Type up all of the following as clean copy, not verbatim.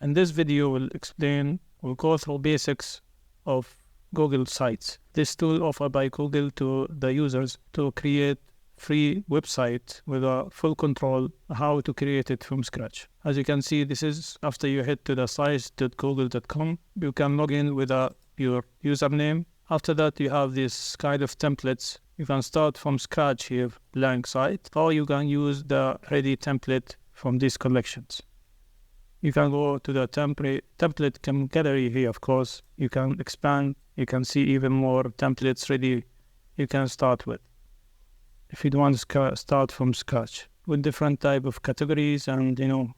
In this video, we'll go through basics of Google Sites. This tool offered by Google to the users to create free website with a full control how to create it from scratch. As you can see, this is after you head to the sites.google.com. You can log in with your username. After that, you have this kind of templates. You can start from scratch here, blank site, or you can use the ready template from these collections. You can go to the template gallery here, of course. You can expand. You can see even more templates ready you can start with. If you want to start from scratch with different type of categories, and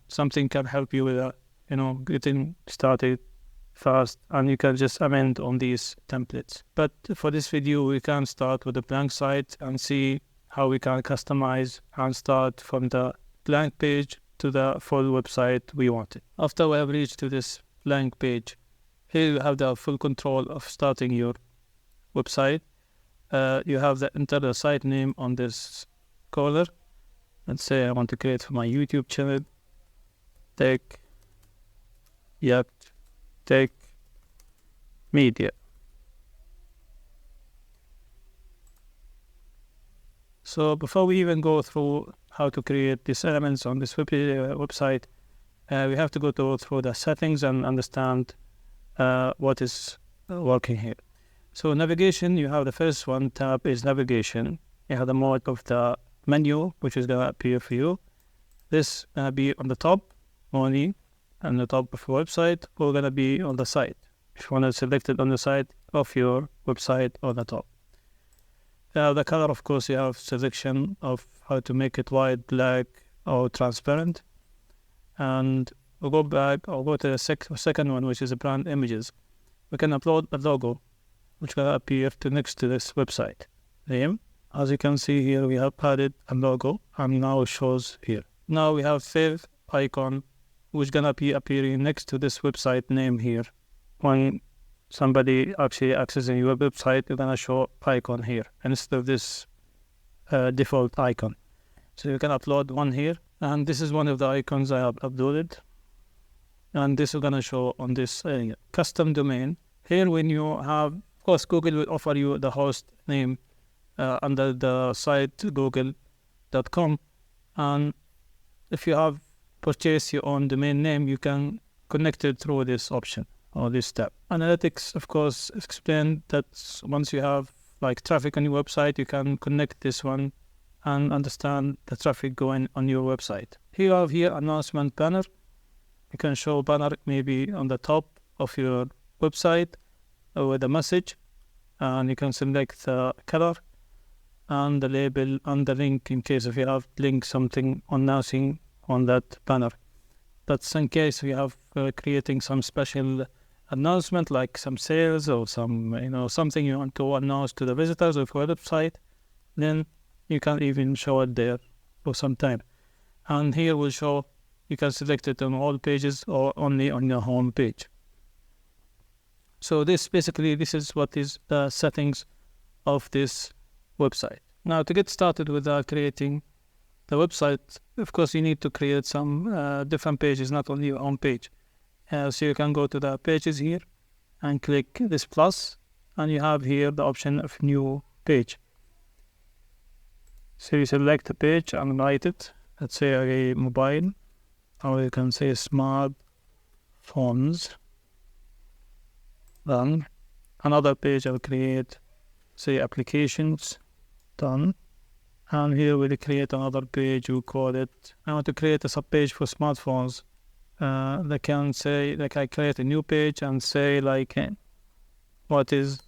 something can help you with getting started fast, and you can just amend on these templates. But for this video, we can start with a blank site and see how we can customize and start from the blank page to the full website we wanted. After we have reached to this blank page, here you have the full control of starting your website. You have the enter the site name on this color. Let's say I want to create for my YouTube channel, Tech Media. So before we even go through how to create these elements on this website, we have to go through the settings and understand what is working here. So navigation, you have the first one tab is navigation. You have the mode of the menu, which is going to appear for you. This going to be on the top only, on the top of your website, or going to be on the side. If you want to select it on the side of your website on the top. The color, of course, you have selection of how to make it white, black, or transparent. And we'll go back, I'll go to the second one, which is the brand images. We can upload a logo, which will appear next to this website name. As you can see here, we have added a logo, and now it shows here. Now we have save icon, which is going to be appearing next to this website name here. When somebody actually accessing your website, you're going to show icon here instead of this default icon. So you can upload one here, and this is one of the icons I have uploaded, and this is going to show on this area. Custom domain. Here, when you have, of course, Google will offer you the host name under the site google.com, and if you have purchased your own domain name, you can connect it through this option or this tab. Analytics, of course, explain that once you have like traffic on your website, you can connect this one and understand the traffic going on your website. Here you have here announcement banner. You can show banner maybe on the top of your website with a message, and you can select the color and the label and the link in case if you have link something announcing on that banner. That's in case we have creating some special announcement like some sales or some something you want to announce to the visitors of your website, then you can even show it there for some time. And here will show you can select it on all pages or only on your home page. So this is what is the settings of this website. Now to get started with creating the website, of course you need to create some different pages, not only your own page. So you can go to the pages here and click this plus, and you have here the option of new page. So you select the page and write it. Let's say a mobile, or you can say smart phones. Then another page I'll create, say applications, done. And here we'll create another page, we'll call it, I want to create a subpage for smartphones. They can say, like I create a new page and say like, what is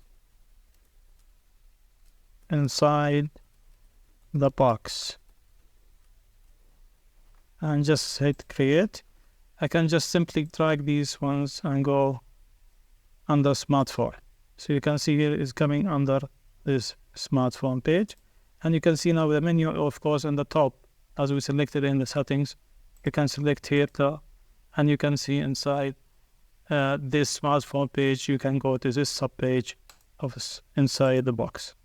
inside the box. And just hit create. I can just simply drag these ones and go under smartphone. So you can see here is coming under this smartphone page. And you can see now the menu, of course, on the top, as we selected in the settings, you can select here, and you can see inside this smartphone page, you can go to this sub-page of inside the box.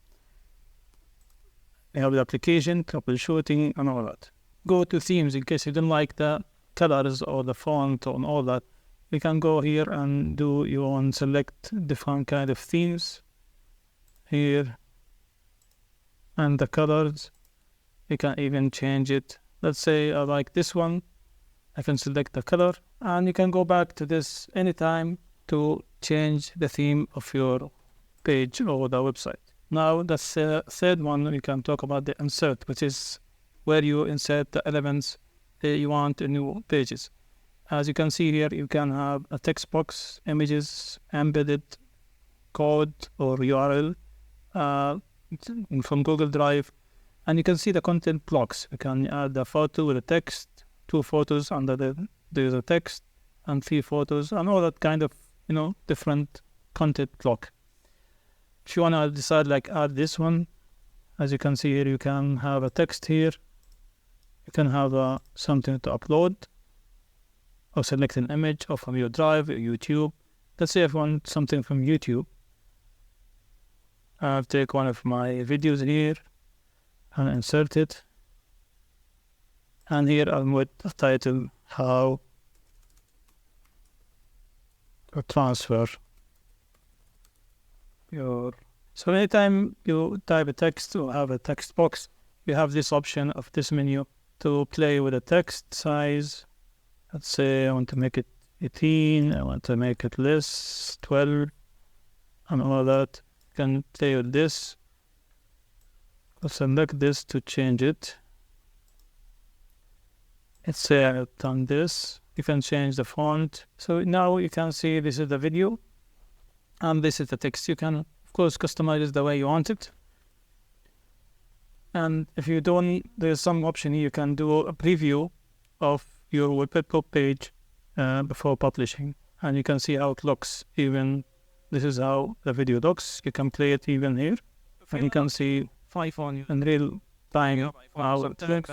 You have the application, troubleshooting, and all that. Go to themes in case you don't like the colors or the font and all that. You can go here and do your own, select different kind of themes here, and the colors, you can even change it. Let's say I like this one, I can select the color, and you can go back to this anytime to change the theme of your page or the website. Now the third one, we can talk about the insert, which is where you insert the elements that you want in new pages. As you can see here, you can have a text box, images, embedded code or URL from Google Drive, and you can see the content blocks. You can add a photo with a text, 2 photos under there's a text, and 3 photos, and all that kind of different content block. If you want to decide like add this one, as you can see here, you can have a text here. You can have something to upload, or select an image or from your Drive or YouTube. Let's say if I want something from YouTube, I'll take one of my videos here and insert it. And here I'll put the title, how to transfer your. So anytime you type a text or have a text box, you have this option of this menu to play with the text size. Let's say I want to make it 18, I want to make it less, 12, and all that. You can play with this. I'll select this to change it. Let's say I've done this. You can change the font. So now you can see this is the video, and this is the text. You can, of course, customize it the way you want it. And if you don't, there's some option here. You can do a preview of your web page before publishing, and you can see how it looks. Even this is how the video looks. You can play it even here, and you can see in real time how it looks.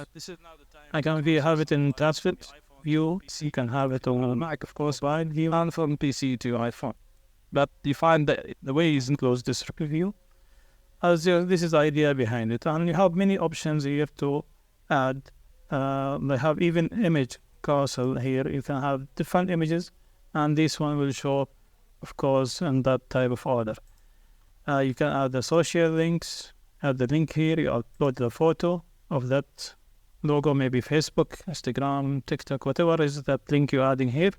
I can have it in tablet view. You can have it on Mac, of course, wide view, and from PC to iPhone. But you find that the way is close this review. This is the idea behind it, and you have many options here to add. They have even image carousel here. You can have different images, and this one will show, of course, in that type of order. You can add the social links. Add the link here. You upload the photo of that logo, maybe Facebook, Instagram, TikTok, whatever is that link you're adding here.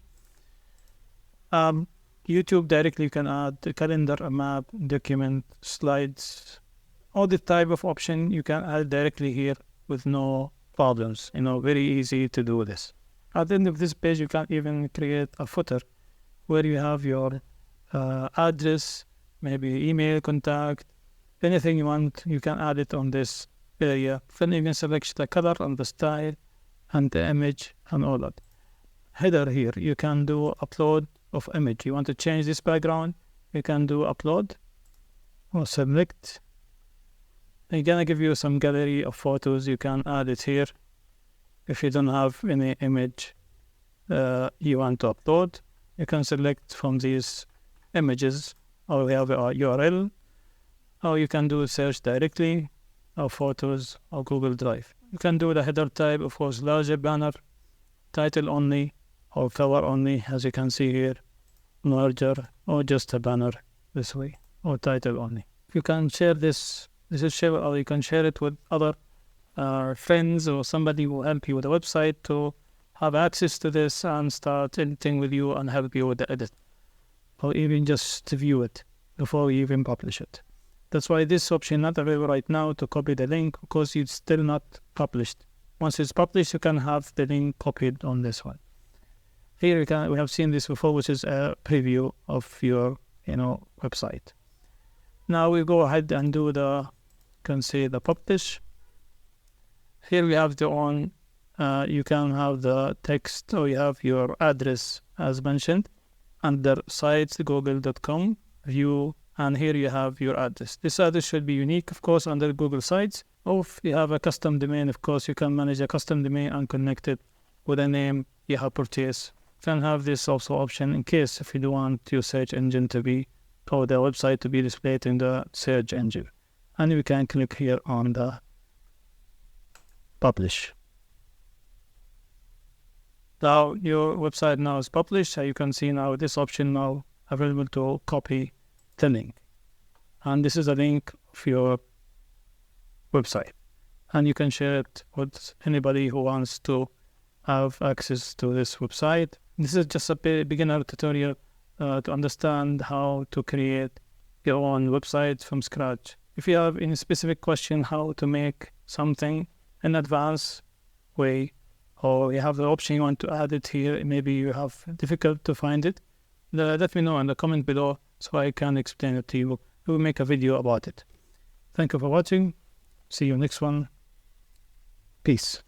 YouTube directly, you can add the calendar, a map, document, slides, all the type of option you can add directly here with no problems. Very easy to do this. At the end of this page, you can even create a footer where you have your address, maybe email, contact, anything you want. You can add it on this area. Then you can select the color and the style and the image and all that. Header here, you can do upload of image. You want to change this background, you can do upload or select. They're gonna give you some gallery of photos. You can add it here. If you don't have any image you want to upload, you can select from these images, or we have a URL, or you can do search directly, or photos, or Google Drive. You can do the header type, of course, larger banner, title only, or cover only, as you can see here, larger, or just a banner this way, or title only. You can share this is share, or you can share it with other friends or somebody who will help you with the website to have access to this and start editing with you and help you with the edit, or even just to view it before you even publish it. That's why this option not available right now to copy the link, because it's still not published. Once it's published, you can have the link copied on this one. Here we have seen this before, which is a preview of your website. Now we go ahead and do the publish. Here we have the on. You can have the text, or you have your address as mentioned under sites google.com view, and here you have your address. This address should be unique, of course, under Google Sites. Or if you have a custom domain, of course, you can manage a custom domain and connect it with a name you have purchased. You can have this also option in case if you do want your search engine to be, or the website to be displayed in the search engine. And you can click here on the publish. Now your website now is published. So you can see now this option now available to copy the link. And this is a link of your website. And you can share it with anybody who wants to have access to this website. This is just a beginner tutorial to understand how to create your own website from scratch. If you have any specific question how to make something in advanced way, or you have the option you want to add it here, maybe you have difficult to find it, let me know in the comment below so I can explain it to you. We will make a video about it. Thank you for watching. See you next one. Peace.